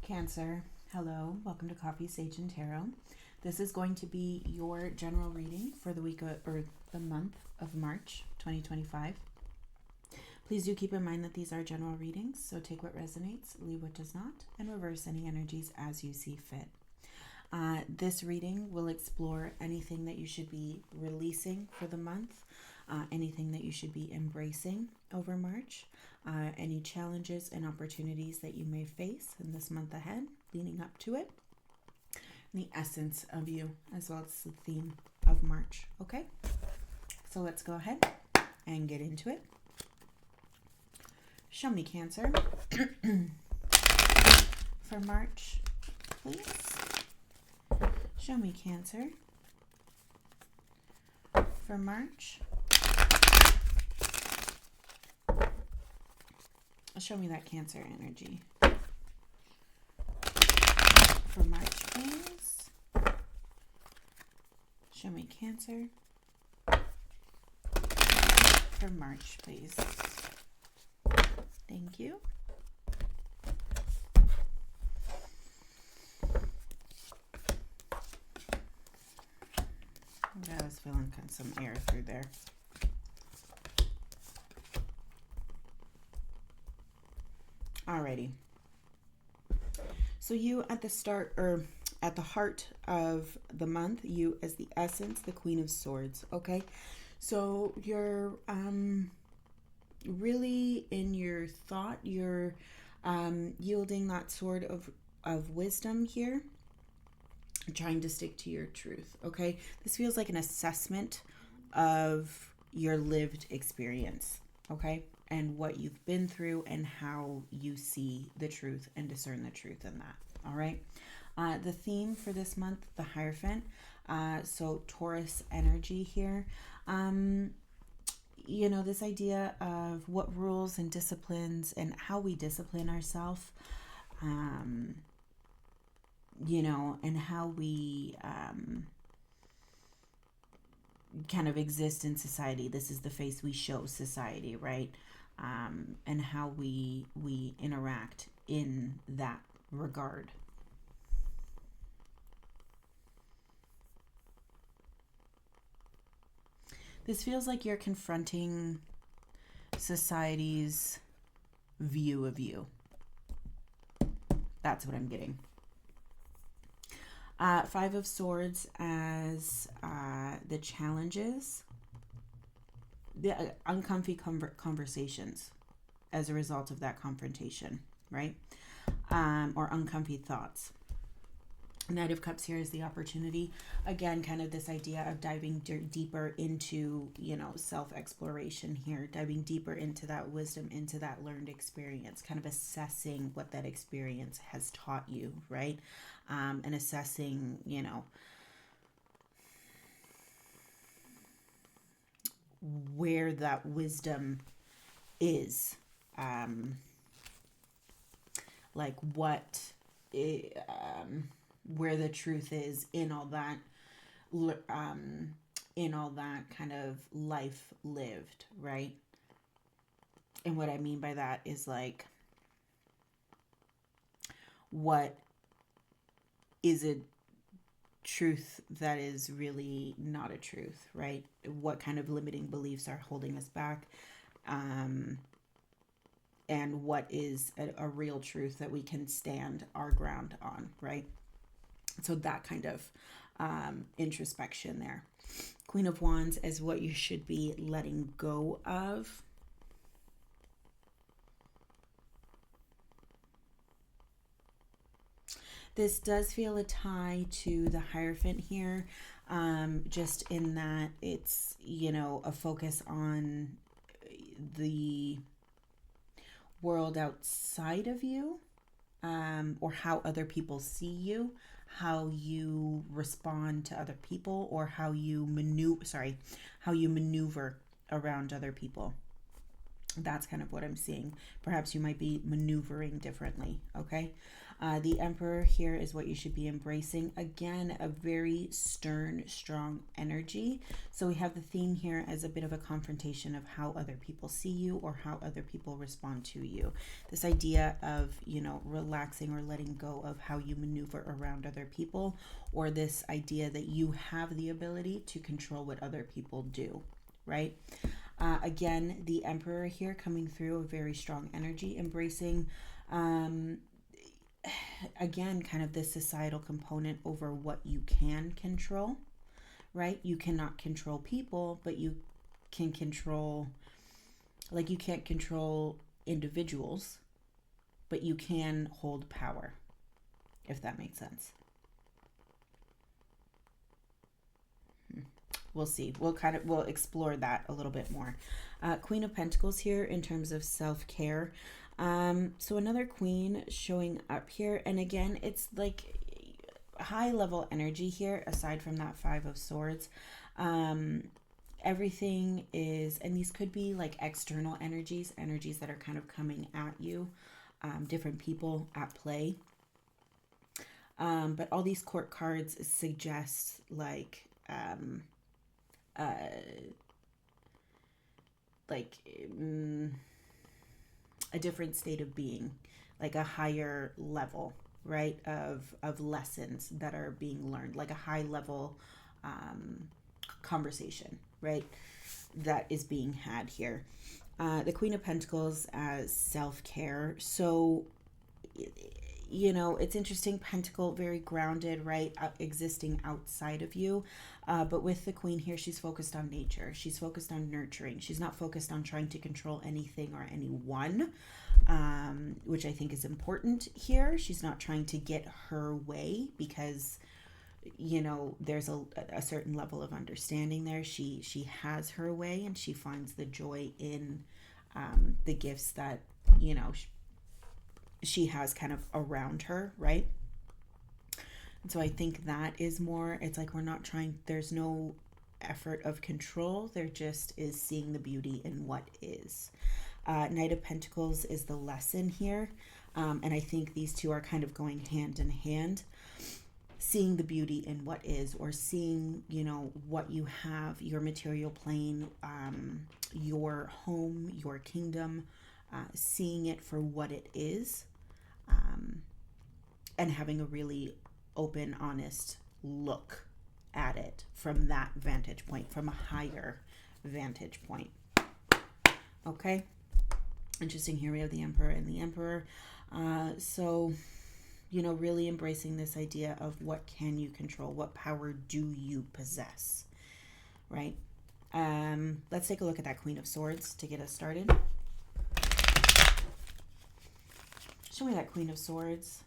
Cancer, hello, welcome to Coffee, Sage, and Tarot. This is going to be your general reading for the week or the month of March 2025. Please do keep in mind that these are general readings, so take what resonates, leave what does not, and reverse any energies as you see fit. This reading will explore anything that you should be releasing for the month, anything that you should be embracing over March, any challenges and opportunities that you may face in this month ahead, leading up to it, and the essence of you, as well as the theme of March. Okay, so let's go ahead and get into it. Show me, Cancer, for March, please. Show me, Cancer, for March. Show me that Cancer energy for March, please. Show me Cancer for March, please. Thank you. I was feeling kind of some air through there. Alrighty. So you at the start, or at the heart of the month, you as the essence, the Queen of Swords. Okay, so you're really in your thought, you're yielding that sword of wisdom here, trying to stick to your truth. Okay, this feels like an assessment of your lived experience. Okay, and what you've been through and how you see the truth and discern the truth in that. All right. The theme for this month, the Hierophant. So Taurus energy here. This idea of what rules and disciplines and how we discipline ourselves, and how we kind of exist in society. This is the face we show society, right? And how we interact in that regard. This feels like you're confronting society's view of you. That's what I'm getting. Five of Swords as the challenges, the uncomfy conversations as a result of that confrontation, right? Or uncomfy thoughts. Knight of Cups here is the opportunity. Again, kind of this idea of diving deeper into, self-exploration here, diving deeper into that wisdom, into that learned experience, kind of assessing what that experience has taught you, right? And assessing, where that wisdom is, like what where the truth is in all that kind of life lived, right? And what I mean by that is like, what is a truth that is really not a truth, right? What kind of limiting beliefs are holding us back, and what is a real truth that we can stand our ground on, right? So that kind of introspection there. Queen of Wands is what you should be letting go of. This does feel a tie to the Hierophant here, just in that it's, a focus on the world outside of you, or how other people see you, how you respond to other people, or how you maneuver around other people. That's kind of what I'm seeing. Perhaps you might be maneuvering differently, okay? The Emperor here is what you should be embracing. Again, a very stern, strong energy. So we have the theme here as a bit of a confrontation of how other people see you or how other people respond to you. This idea of, you know, relaxing or letting go of how you maneuver around other people, or this idea that you have the ability to control what other people do, right? Again, the Emperor here coming through, a very strong energy, embracing, again, kind of this societal component over what you can control, right? You cannot control people, but you can control, like, you can't control individuals, but you can hold power, if that makes sense. We'll see. We'll explore that a little bit more. Queen of Pentacles here in terms of self-care. So another queen showing up here. And again, it's like high level energy here, aside from that Five of Swords. Everything is, and these could be like external energies that are kind of coming at you, different people at play. But all these court cards suggest like, a different state of being, like a higher level, right, of lessons that are being learned, like a high level conversation, right, that is being had here. The Queen of Pentacles as self-care. So, you know, it's interesting. Pentacle, very grounded, right? Existing outside of you. But with the Queen here, she's focused on nature. She's focused on nurturing. She's not focused on trying to control anything or anyone, which I think is important here. She's not trying to get her way because, you know, there's a certain level of understanding there. She has her way, and she finds the joy in the gifts that, you know, she has kind of around her, right? And so I think that is more, it's like we're not trying, there's no effort of control. There just is seeing the beauty in what is. Knight of Pentacles is the lesson here. And I think these two are kind of going hand in hand. Seeing the beauty in what is, or seeing, you know, what you have, your material plane, your home, your kingdom, seeing it for what it is. And having a really open, honest look at it from that vantage point, from a higher vantage point. Okay. Interesting. Here we have the Emperor and the Emperor. So, you know, really embracing this idea of what can you control? What power do you possess? Right? Let's take a look at that Queen of Swords to get us started. Show me that Queen of Swords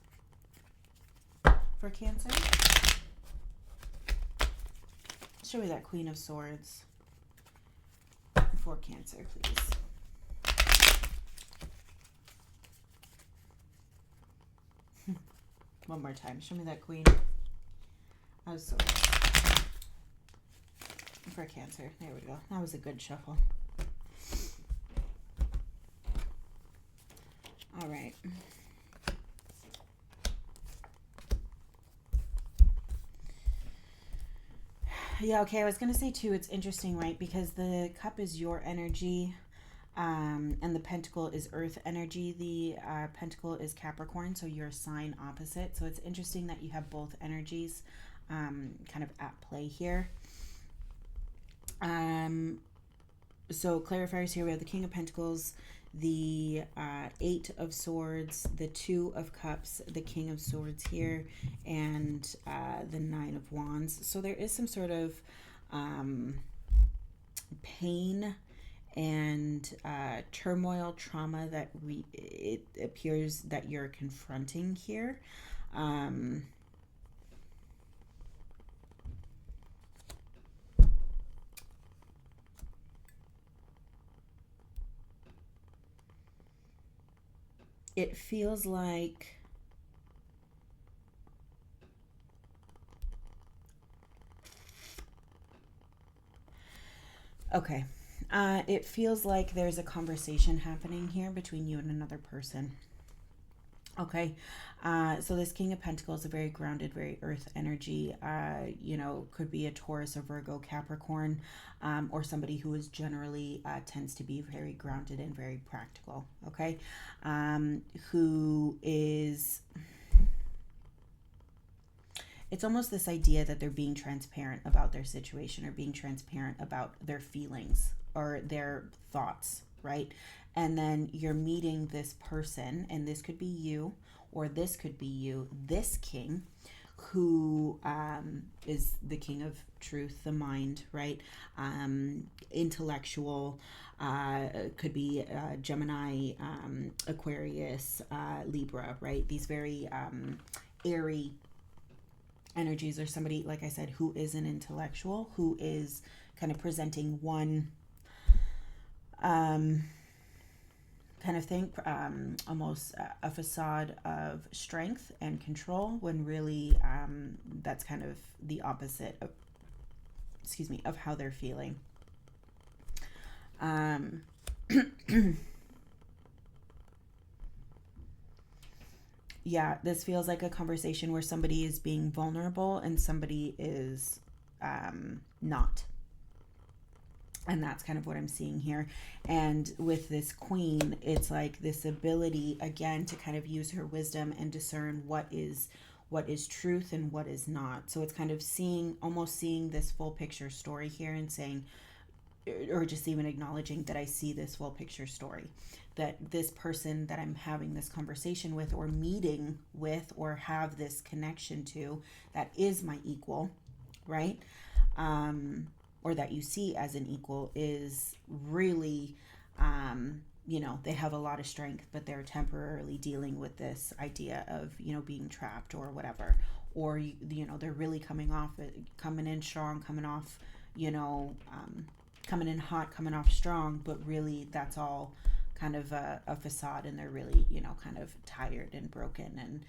for Cancer. Show me that Queen of Swords for Cancer, please. One more time. Show me that Queen of Swords for Cancer. There we go. That was a good shuffle. All right. Yeah, okay, I was going to say too, it's interesting, right? Because the Cup is your energy, and the Pentacle is Earth energy. The Pentacle is Capricorn, so you're a sign opposite. So it's interesting that you have both energies kind of at play here. So clarifiers here, we have the King of Pentacles, the Eight of Swords, the Two of Cups, the King of Swords here, and the Nine of Wands. So there is some sort of pain and turmoil, trauma that it appears that you're confronting here. It feels like okay. It feels like there's a conversation happening here between you and another person. Okay, so this King of Pentacles, a very grounded, very earth energy, could be a Taurus, a Virgo, Capricorn, or somebody who is generally tends to be very grounded and very practical, okay, who is, it's almost this idea that they're being transparent about their situation or being transparent about their feelings or their thoughts, right? And then you're meeting this person, and this could be you, or this could be you, this king, who is the king of truth, the mind, right? Intellectual, could be Gemini, Aquarius, Libra, right? These very airy energies, or somebody, like I said, who is an intellectual, who is kind of presenting one kind of thing, almost a facade of strength and control, when really that's kind of the opposite of, of how they're feeling. Yeah, this feels like a conversation where somebody is being vulnerable and somebody is not. And that's kind of what I'm seeing here. And with this queen, it's like this ability, again, to kind of use her wisdom and discern what is truth and what is not. So it's kind of almost seeing this full picture story here and saying, or just even acknowledging that I see this full picture story. That this person that I'm having this conversation with, or meeting with, or have this connection to, that is my equal, right? Or that you see as an equal, is really, they have a lot of strength, but they're temporarily dealing with this idea of, being trapped or whatever. Or, they're really coming in strong, coming off, coming in hot, coming off strong, but really that's all kind of a facade, and they're really, kind of tired and broken and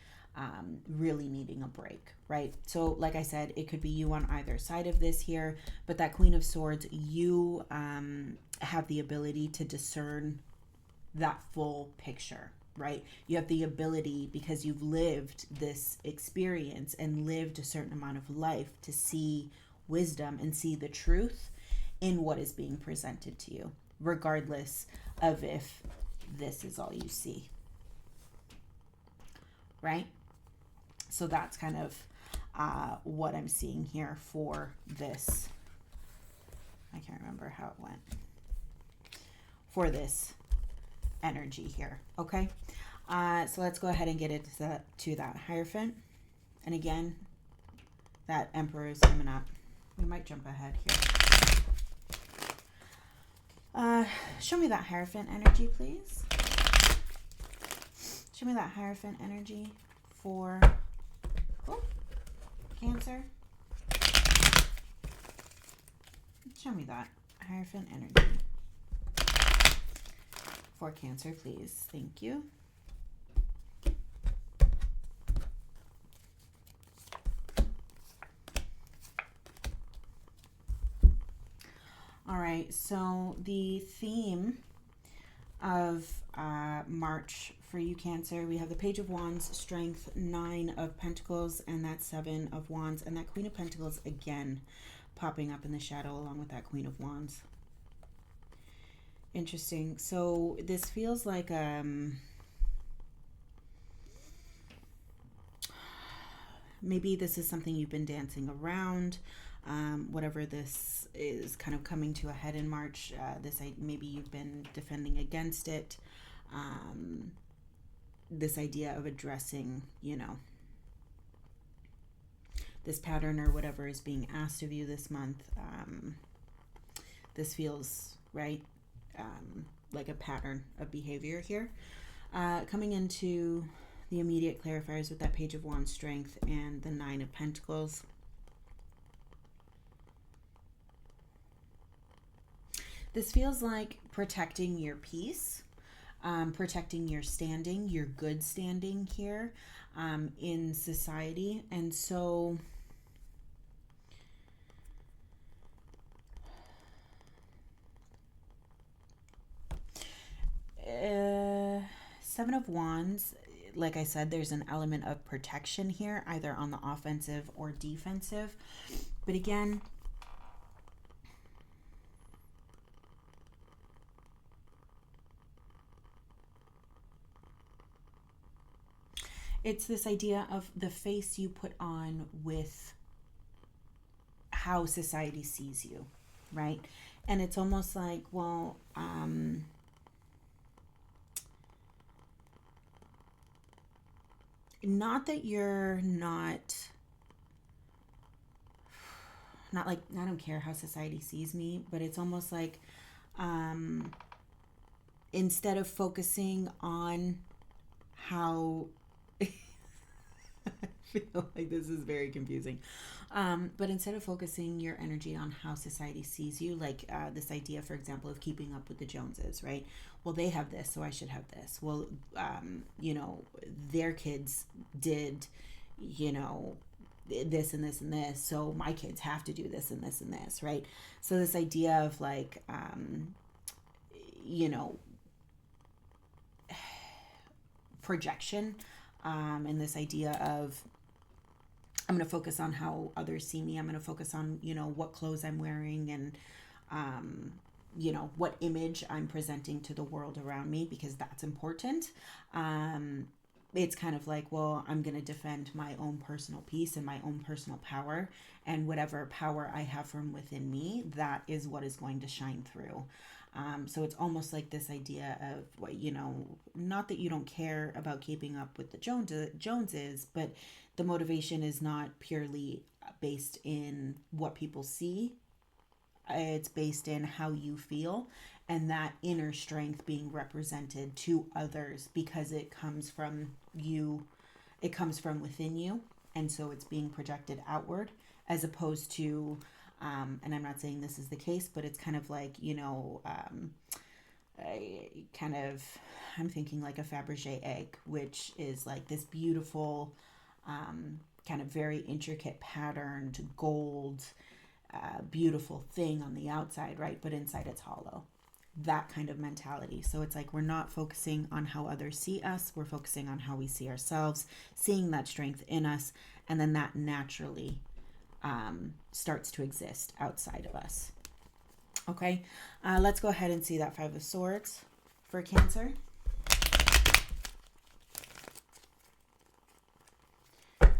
really needing a break, right? So like I said, it could be you on either side of this here, but that Queen of Swords, you have the ability to discern that full picture, right? You have the ability, because you've lived this experience and lived a certain amount of life, to see wisdom and see the truth in what is being presented to you, regardless of if this is all you see, right? So that's kind of what I'm seeing here for this. I can't remember how it went. For this energy here, okay? So let's go ahead and get into that Hierophant. And again, that Emperor is coming up. We might jump ahead here. Show me that Hierophant energy, please. Show me that Hierophant energy for Cancer. Show me that Hierophant energy for Cancer, please. Thank you. All right, so the theme of March for you, Cancer, we have the Page of Wands, Strength, 9 of Pentacles, and that 7 of Wands, and that Queen of Pentacles again popping up in the shadow along with that Queen of Wands. Interesting. So this feels like maybe this is something you've been dancing around. Whatever this is kind of coming to a head in March, maybe you've been defending against it. This idea of addressing, this pattern or whatever is being asked of you this month. This feels right, like a pattern of behavior here. Coming into the immediate clarifiers with that Page of Wands, Strength, and the 9 of Pentacles. This feels like protecting your peace, protecting your standing, your good standing here in society. And so Seven of Wands, like I said, there's an element of protection here, either on the offensive or defensive. But again, it's this idea of the face you put on with how society sees you, right? And it's almost like, well, not that you're not like, I don't care how society sees me, but it's almost like, instead of focusing on how I feel like this is very confusing. But instead of focusing your energy on how society sees you, like this idea, for example, of keeping up with the Joneses, right? Well, they have this, so I should have this. Well, their kids did, this and this and this, so my kids have to do this and this and this, right? So this idea of like, projection, and this idea of, I'm going to focus on how others see me. I'm going to focus on, what clothes I'm wearing and, what image I'm presenting to the world around me, because that's important. It's kind of like, well, I'm going to defend my own personal peace and my own personal power, and whatever power I have from within me, that is what is going to shine through. So it's almost like this idea of, not that you don't care about keeping up with the Joneses, but the motivation is not purely based in what people see. It's based in how you feel, and that inner strength being represented to others, because it comes from you, it comes from within you, and so it's being projected outward, as opposed to, and I'm not saying this is the case, but it's kind of like, I'm thinking like a Fabergé egg, which is like this beautiful, kind of very intricate patterned gold, beautiful thing on the outside, right? But inside it's hollow. That kind of mentality. So it's like, we're not focusing on how others see us. We're focusing on how we see ourselves, seeing that strength in us. And then that naturally starts to exist outside of us. Okay. Let's go ahead and see that Five of Swords for Cancer.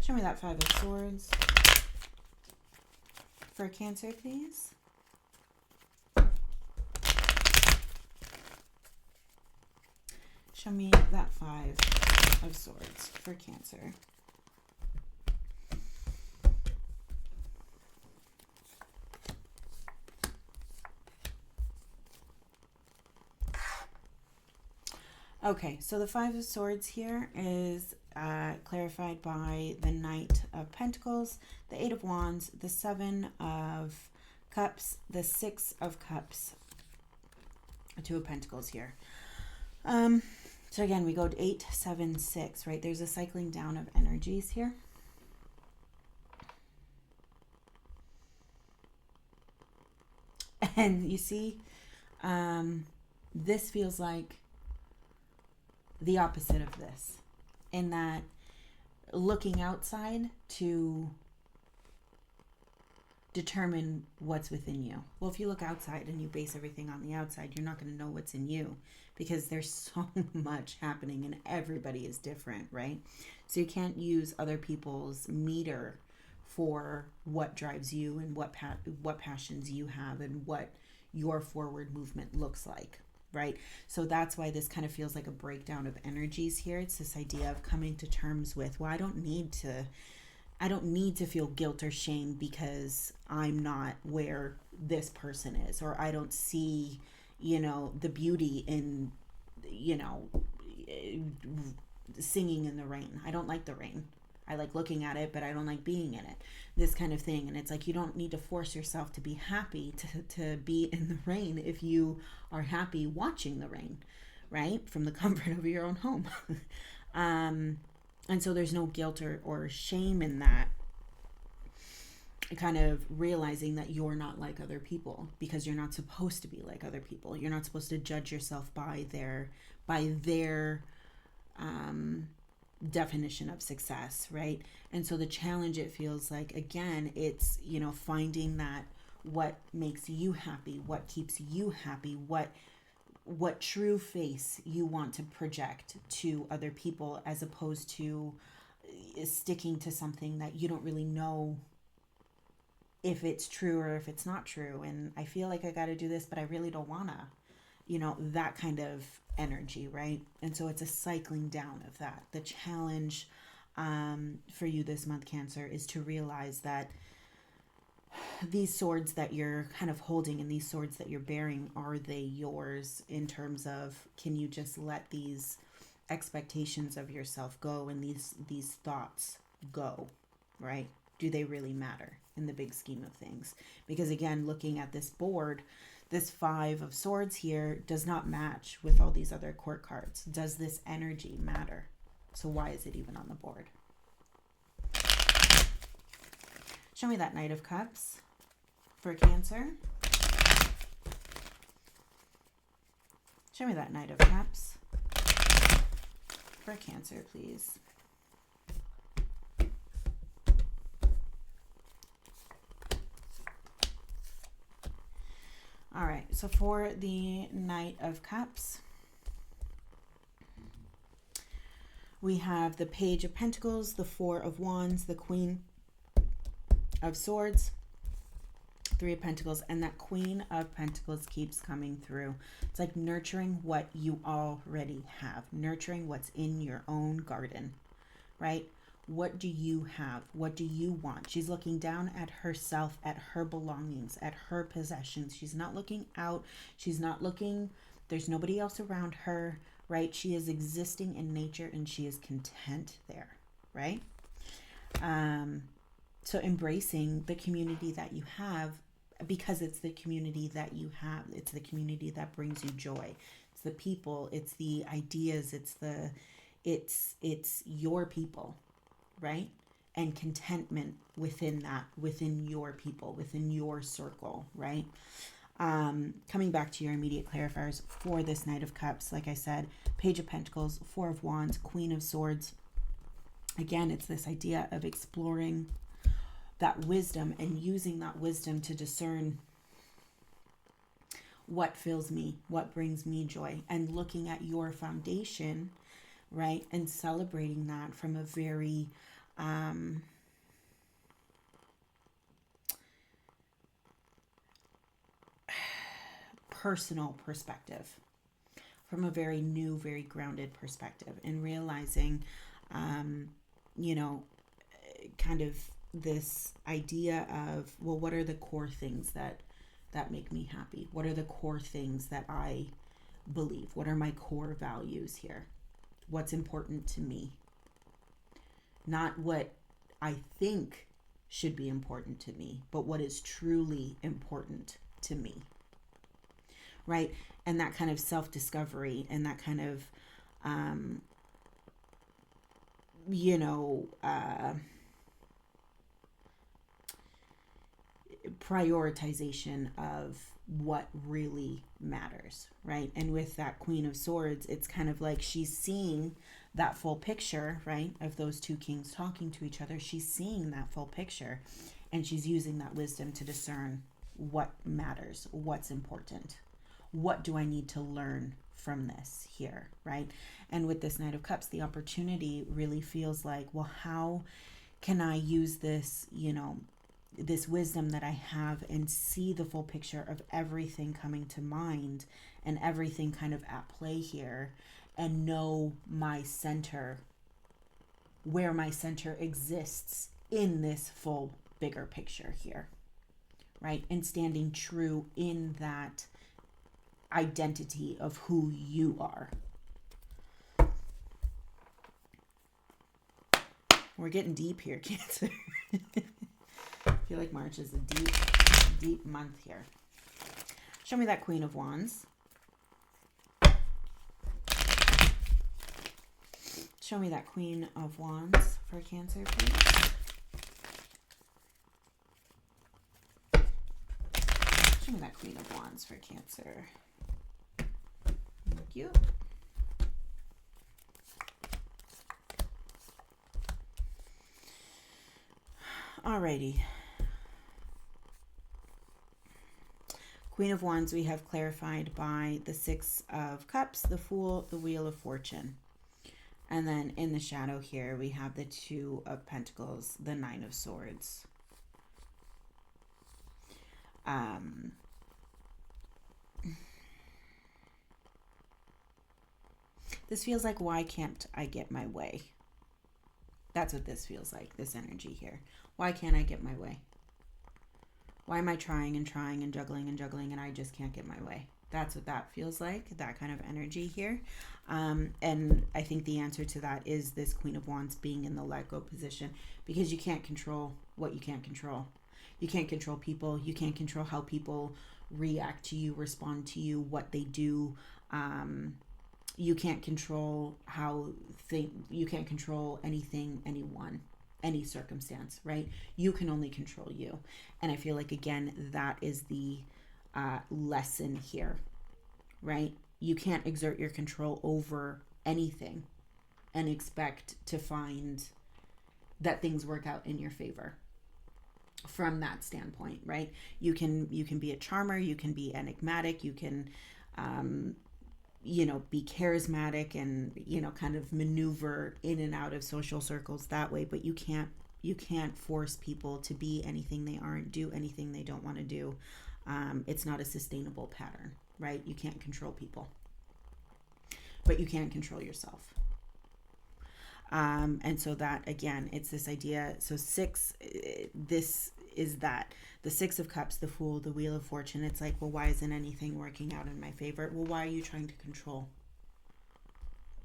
Show me that Five of Swords for Cancer, please. Show me that Five of Swords for Cancer. Okay, so the Five of Swords here is clarified by the Knight of Pentacles, the Eight of Wands, the Seven of Cups, the Six of Cups, Two of Pentacles here. So again, we go to 8, 7, 6, right? There's a cycling down of energies here. And you see, this feels like the opposite of this, in that looking outside to determine what's within you. Well, if you look outside and you base everything on the outside, you're not going to know what's in you, because there's so much happening and everybody is different, right? So you can't use other people's meter for what drives you and what passions you have and what your forward movement looks like, right? So that's why this kind of feels like a breakdown of energies here. It's this idea of coming to terms with, well, I don't need to feel guilt or shame because I'm not where this person is, or I don't see, the beauty in, singing in the rain. I don't like the rain. I like looking at it, but I don't like being in it. This kind of thing. And it's like, you don't need to force yourself to be happy to be in the rain if you are happy watching the rain, right? From the comfort of your own home. And so there's no guilt or shame in that. Kind of realizing that you're not like other people, because you're not supposed to be like other people. You're not supposed to judge yourself by their definition of success, right? And so the challenge, it feels like, again, it's, finding that what makes you happy, what keeps you happy, what true face you want to project to other people, as opposed to sticking to something that you don't really know if it's true or if it's not true. And I feel like I got to do this, but I really don't wanna, that kind of energy, right? And so it's a cycling down of that. The challenge for you this month, Cancer, is to realize that these swords that you're kind of holding and these swords that you're bearing, are they yours, in terms of, can you just let these expectations of yourself go, and these thoughts go, right? Do they really matter in the big scheme of things? Because again, looking at this board, this 5 of Swords here does not match with all these other court cards. Does this energy matter? So why is it even on the board? Show me that Knight of Cups for Cancer. Show me that Knight of Cups for Cancer, please. All right, so for the Knight of Cups, we have the Page of Pentacles, the 4 of Wands, the Queen of Swords, 3 of Pentacles, and that Queen of Pentacles keeps coming through. It's like nurturing what you already have, nurturing what's in your own garden, right? What do you have? What do you want? She's looking down at herself, at her belongings, at her possessions. She's not looking out. She's not looking, there's nobody else around her, right? She is existing in nature and she is content there, right? So embracing the community that you have, because it's the community that you have. It's the community that brings you joy. It's the people, it's the ideas, it's your people, right? And contentment within that, within your people, within your circle, right? Coming back to your immediate clarifiers for this Knight of Cups, like I said, Page of Pentacles, 4 of Wands, Queen of Swords. Again, it's this idea of exploring that wisdom and using that wisdom to discern what fills me, what brings me joy, and looking at your foundation, right? And celebrating that from a very personal perspective, from a very new, very grounded perspective, and realizing, kind of this idea of, well, what are the core things that make me happy? What are the core things that I believe? What are my core values here? What's important to me? Not what I think should be important to me, but what is truly important to me, right? And that kind of self-discovery and that kind of, prioritization of what really matters, right? And with that Queen of Swords, it's kind of like she's seeing that full picture, right, of those two kings talking to each other. She's seeing that full picture, and she's using that wisdom to discern what matters, what's important, what do I need to learn from this here, right? And with this Knight of Cups, the opportunity really feels like, well, how can I use this, this wisdom that I have, and see the full picture of everything coming to mind and everything kind of at play here, and know my center, where my center exists in this full bigger picture here, right? And standing true in that identity of who you are. We're getting deep here, Cancer. I feel like March is a deep, deep month here. Show me that Queen of Wands. Show me that Queen of Wands for Cancer, please. Show me that Queen of Wands for Cancer. Thank you. Alrighty. Queen of Wands we have clarified by the Six of Cups, the Fool, the Wheel of Fortune. And then in the shadow here, we have the Two of Pentacles, the Nine of Swords. This feels like, why can't I get my way? That's what this feels like, this energy here. Why can't I get my way? Why am I trying and juggling and I just can't get my way? That's what that feels like, that kind of energy here. And I think the answer to that is this Queen of Wands being in the let go position, because you can't control what you can't control. You can't control people. You can't control how people react to you, respond to you, what they do. You can't control you can't control anything, anyone, any circumstance, right? You can only control you. And I feel like, again, that is the lesson here, right? You can't exert your control over anything and expect to find that things work out in your favor from that standpoint, right? You can be a charmer, you can be enigmatic, you can be charismatic and kind of maneuver in and out of social circles that way, but you can't force people to be anything they aren't, do anything they don't want to do. It's not a sustainable pattern, right? You can't control people, but you can control yourself. And so that, again, it's this idea. So this is that. The Six of Cups, the Fool, the Wheel of Fortune. It's like, well, why isn't anything working out in my favor? Well, why are you trying to control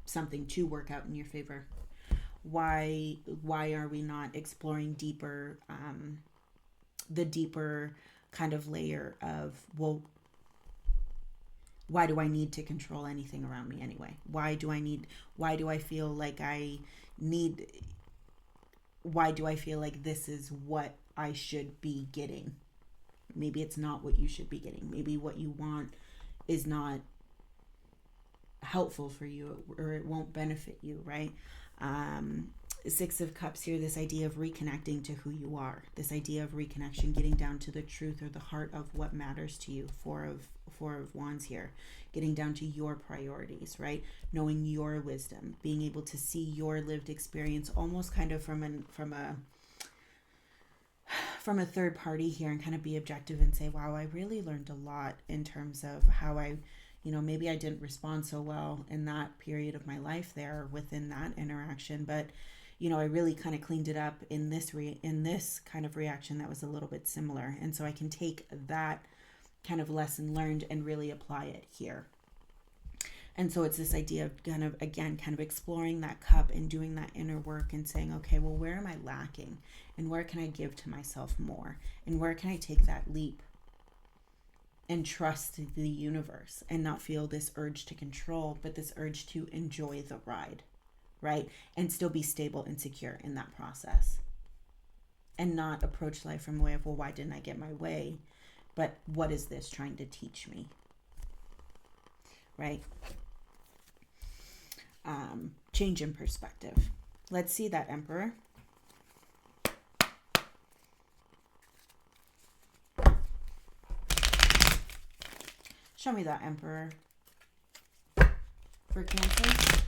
something to work out in your favor? Why are we not exploring deeper, the deeper kind of layer of, well, why do I need to control anything around me anyway? Why do I feel like this is what I should be getting? Maybe it's not what you should be getting. Maybe what you want is not helpful for you, or it won't benefit you, right? Six of Cups here, this idea of reconnecting to who you are, this idea of reconnection, getting down to the truth or the heart of what matters to you. Four of Wands here, getting down to your priorities, right? Knowing your wisdom, being able to see your lived experience almost kind of from a third party here, and kind of be objective and say, wow, I really learned a lot in terms of how maybe I didn't respond so well in that period of my life there within that interaction, but I really kind of cleaned it up in this kind of reaction that was a little bit similar. And so I can take that kind of lesson learned and really apply it here. And so it's this idea of kind of exploring that cup and doing that inner work and saying, okay, well, where am I lacking? And where can I give to myself more? And where can I take that leap and trust the universe and not feel this urge to control, but this urge to enjoy the ride, right? And still be stable and secure in that process. And not approach life from a way of, well, why didn't I get my way? But what is this trying to teach me? Right? Change in perspective. Let's see that, Emperor. Show me that, Emperor. For Cancer.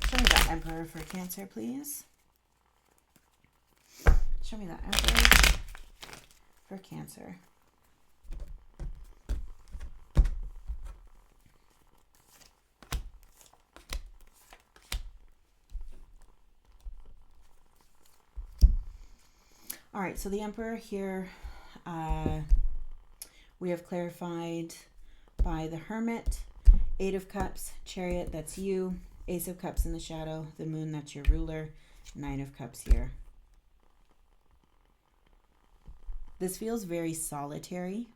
Show me that, Emperor, for Cancer, please. Show me that, Emperor, for Cancer. All right, so the Emperor here, we have clarified by the Hermit, Eight of Cups, Chariot, that's you, Ace of Cups in the shadow, the Moon, that's your ruler, Nine of Cups here. This feels very solitary,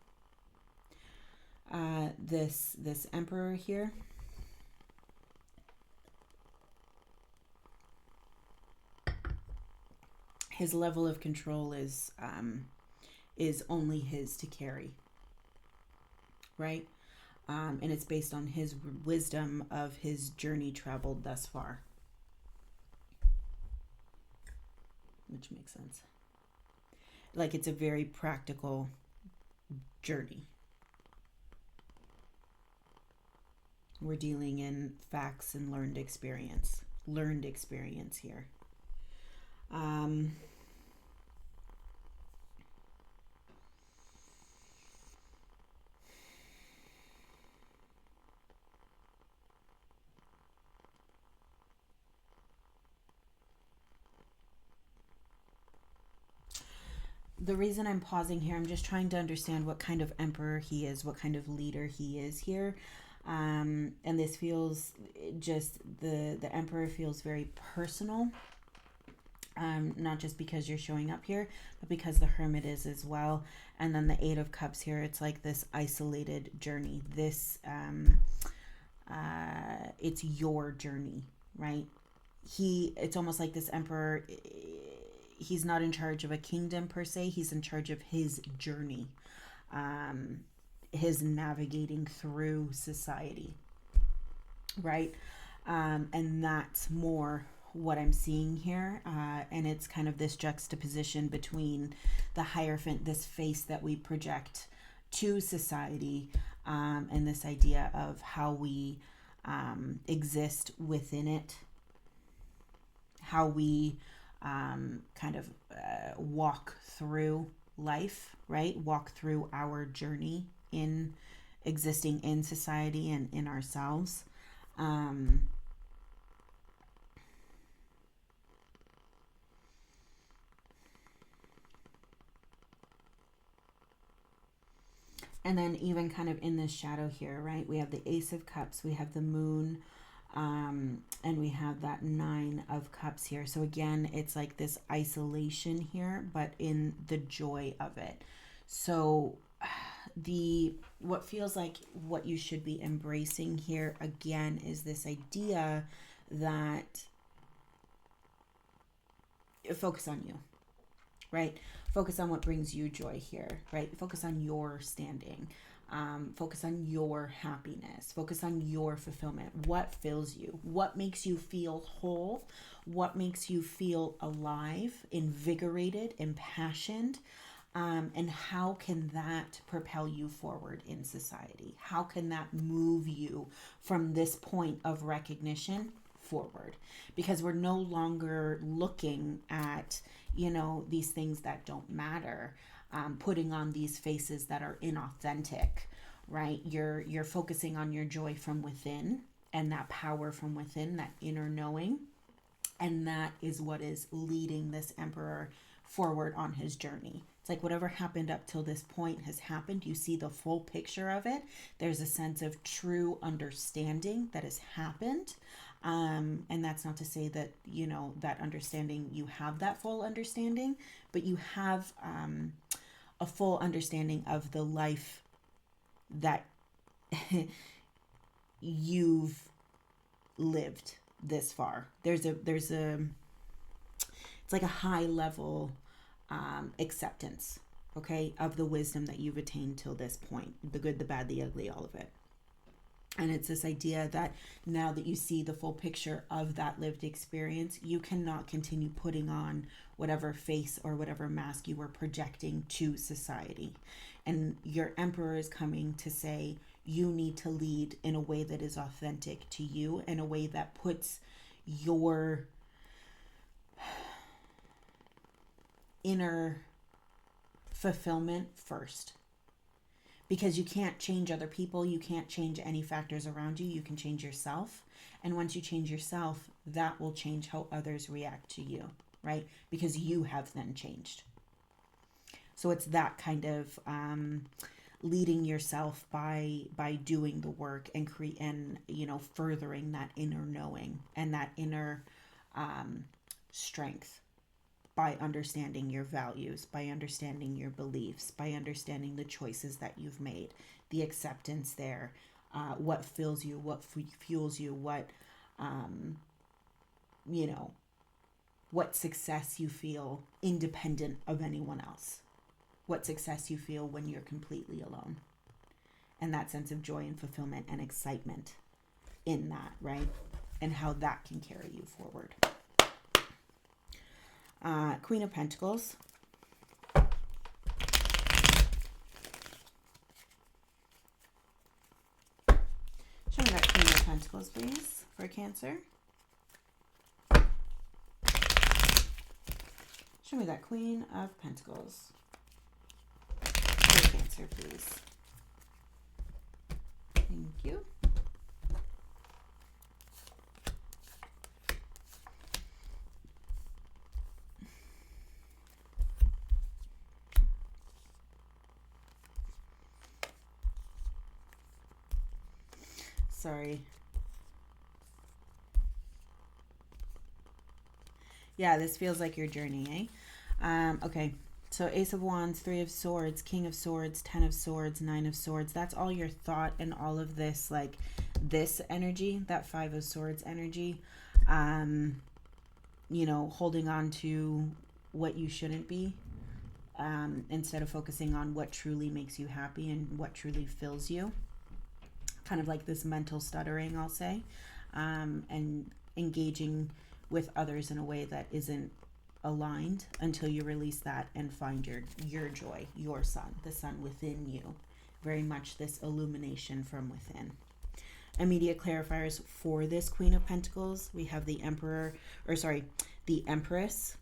this Emperor here. His level of control is only his to carry, right? And it's based on his wisdom of his journey traveled thus far. Which makes sense. Like, it's a very practical journey. We're dealing in facts and learned experience. Learned experience here. The reason I'm pausing here, I'm just trying to understand what kind of emperor he is, what kind of leader he is here. And this feels just, the emperor feels very personal. Not just because you're showing up here, but because the hermit is as well. And then the 8 of Cups here, it's like this isolated journey. This, it's your journey, right? It's almost like this emperor, he's not in charge of a kingdom per se. He's in charge of his journey, his navigating through society, right? And that's more what I'm seeing here. And it's kind of this juxtaposition between the Hierophant, this face that we project to society, and this idea of how we exist within it, how we kind of walk through life, right? Walk through our journey in existing in society and in ourselves. And then even kind of in this shadow here, right? We have the Ace of Cups, we have the Moon, and we have that 9 of Cups here. So again, it's like this isolation here, but in the joy of it. So what feels like what you should be embracing here again is this idea that focus on you, right? Focus on what brings you joy here, right? Focus on your standing. Focus on your happiness. Focus on your fulfillment. What fills you? What makes you feel whole? What makes you feel alive, invigorated, impassioned? And how can that propel you forward in society? How can that move you from this point of recognition forward? Because we're no longer looking at, these things that don't matter, putting on these faces that are inauthentic, right? You're focusing on your joy from within and that power from within, that inner knowing. And that is what is leading this emperor forward on his journey. It's like whatever happened up till this point has happened. You see the full picture of it. There's a sense of true understanding that has happened. And that's not to say that, that understanding, you have that full understanding, but you have a full understanding of the life that you've lived this far. It's like a high level acceptance, okay, of the wisdom that you've attained till this point, the good, the bad, the ugly, all of it. And it's this idea that now that you see the full picture of that lived experience, you cannot continue putting on whatever face or whatever mask you were projecting to society. And your emperor is coming to say, you need to lead in a way that is authentic to you, in a way that puts your inner fulfillment first. Because you can't change other people, you can't change any factors around you, you can change yourself. And once you change yourself, that will change how others react to you, right? Because you have then changed. So it's that kind of leading yourself by doing the work and furthering that inner knowing and that inner strength, by understanding your values, by understanding your beliefs, by understanding the choices that you've made, the acceptance there, what fills you, what fuels you, what success you feel independent of anyone else, what success you feel when you're completely alone. and that sense of joy and fulfillment and excitement in that, right? And how that can carry you forward. Queen of Pentacles. Show me that Queen of Pentacles, please, for Cancer. Show me that Queen of Pentacles for Cancer, please. Thank you. Sorry. Yeah, this feels like your journey, eh? Okay. So Ace of Wands, Three of Swords, King of Swords, Ten of Swords, Nine of Swords. That's all your thought and all of this, like this energy, that Five of Swords energy. You know, holding on to what you shouldn't be, instead of focusing on what truly makes you happy and what truly fills you. Kind of like this mental stuttering, I'll say, and engaging with others in a way that isn't aligned until you release that and find your joy, your sun, the sun within you. Very much this illumination from within. Immediate clarifiers for this Queen of Pentacles. We have the the Empress,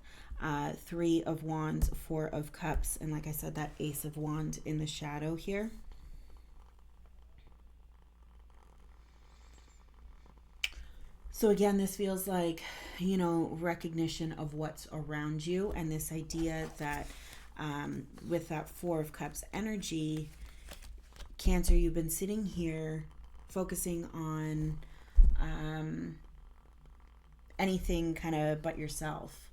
Three of Wands, Four of Cups, and like I said, that Ace of Wands in the shadow here. So again, this feels like, you know, recognition of what's around you, and this idea that with that Four of Cups energy, Cancer, you've been sitting here focusing on anything kind of but yourself,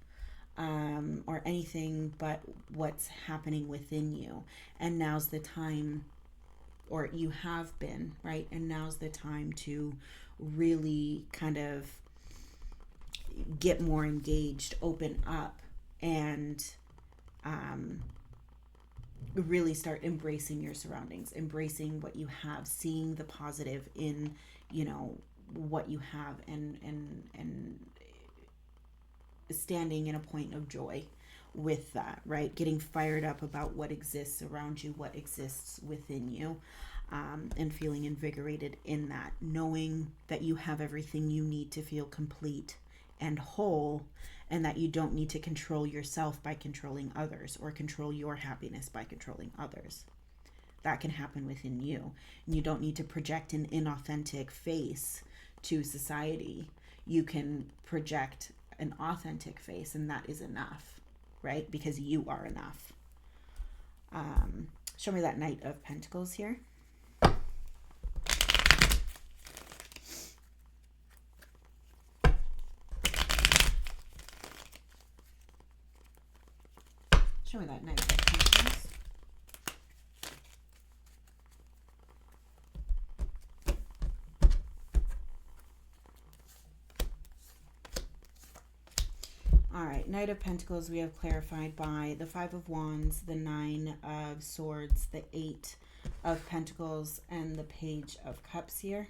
or anything but what's happening within you. And now's the time, or you have been, right? And now's the time to really kind of get more engaged, open up, and really start embracing your surroundings, embracing what you have, seeing the positive in, you know, what you have, and standing in a point of joy with that, right? Getting fired up about what exists around you, what exists within you. And feeling invigorated in that, knowing that you have everything you need to feel complete and whole, and that you don't need to control yourself by controlling others, or control your happiness by controlling others. That can happen within you. And you don't need to project an inauthentic face to society. You can project an authentic face, and that is enough, right? Because you are enough. Show me that Knight of Pentacles here. Show me that Knight of Pentacles. All right, Knight of Pentacles we have clarified by the Five of Wands, the Nine of Swords, the Eight of Pentacles, and the Page of Cups here.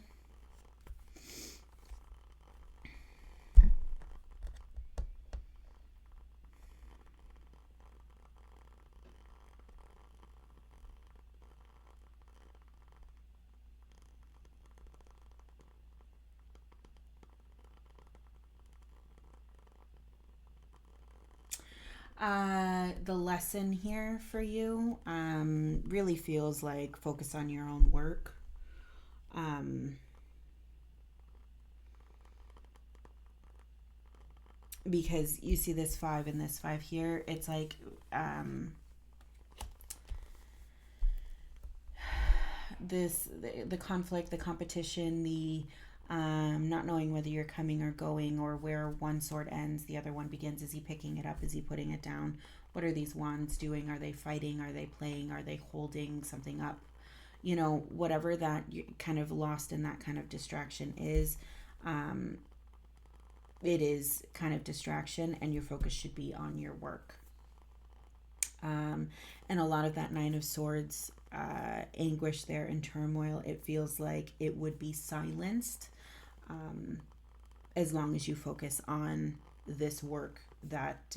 The lesson here for you really feels like focus on your own work. Because you see this five and this five here, it's like the conflict, the competition, the not knowing whether you're coming or going, or where one sword ends, the other one begins. Is he picking it up? Is he putting it down? What are these wands doing? Are they fighting? Are they playing? Are they holding something up? You know, whatever that you're kind of lost in, that kind of distraction is, it is kind of distraction, and your focus should be on your work. And a lot of that Nine of Swords anguish there and turmoil, it feels like it would be silenced as long as you focus on this work that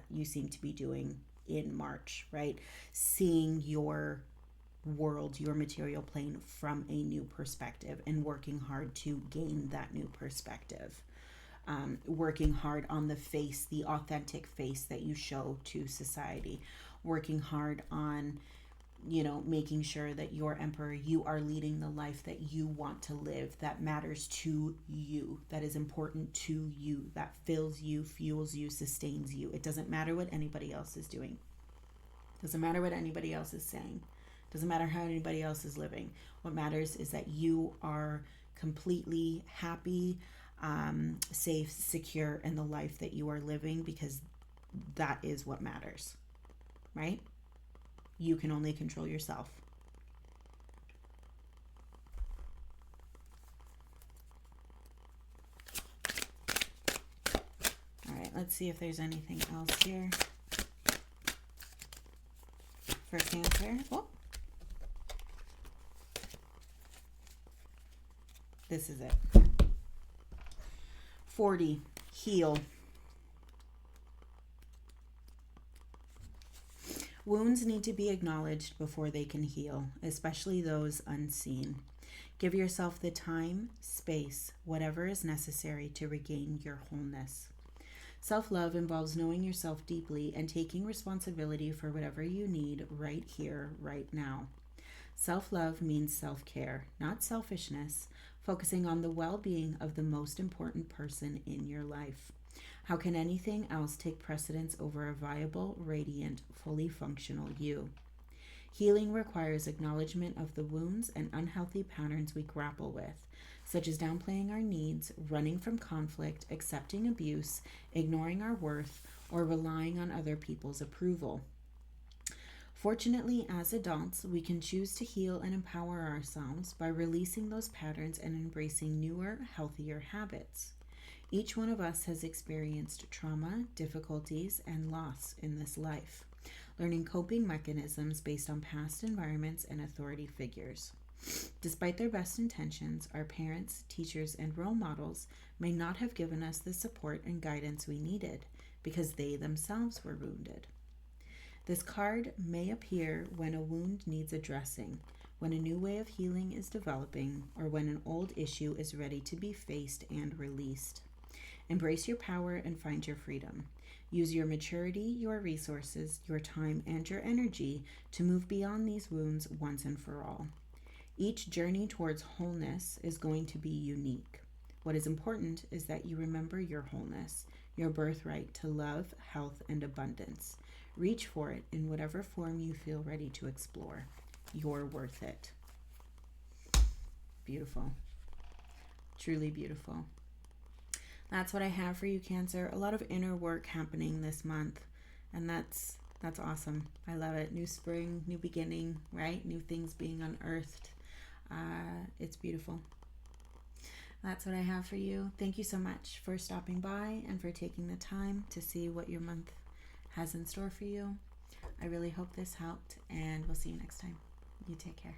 you seem to be doing in March, right? Seeing your world, your material plane from a new perspective and working hard to gain that new perspective. Working hard on the face, the authentic face that you show to society. Working hard on, making sure that your emperor, you are leading the life that you want to live, that matters to you, that is important to you, that fills you, fuels you, sustains you. It doesn't matter what anybody else is doing. Doesn't matter what anybody else is saying. Doesn't matter how anybody else is living. What matters is that you are completely happy, safe, secure in the life that you are living, because that is what matters, right? You can only control yourself. All right, let's see if there's anything else here for Cancer. Oh, this is it. 40, heal. Wounds need to be acknowledged before they can heal, especially those unseen. Give yourself the time, space, whatever is necessary to regain your wholeness. Self-love involves knowing yourself deeply and taking responsibility for whatever you need right here, right now. Self-love means self-care, not selfishness, focusing on the well-being of the most important person in your life. How can anything else take precedence over a viable, radiant, fully functional you? Healing requires acknowledgement of the wounds and unhealthy patterns we grapple with, such as downplaying our needs, running from conflict, accepting abuse, ignoring our worth, or relying on other people's approval. Fortunately, as adults, we can choose to heal and empower ourselves by releasing those patterns and embracing newer, healthier habits. Each one of us has experienced trauma, difficulties, and loss in this life, learning coping mechanisms based on past environments and authority figures. Despite their best intentions, our parents, teachers, and role models may not have given us the support and guidance we needed because they themselves were wounded. This card may appear when a wound needs addressing, when a new way of healing is developing, or when an old issue is ready to be faced and released. Embrace your power and find your freedom. Use your maturity, your resources, your time, and your energy to move beyond these wounds once and for all. Each journey towards wholeness is going to be unique. What is important is that you remember your wholeness, your birthright to love, health, and abundance. Reach for it in whatever form you feel ready to explore. You're worth it. Beautiful. Truly beautiful. That's what I have for you, Cancer. A lot of inner work happening this month, and that's awesome. I love it. New spring, new beginning, right? New things being unearthed. It's beautiful. That's what I have for you. Thank you so much for stopping by and for taking the time to see what your month has in store for you. I really hope this helped, and we'll see you next time. You take care.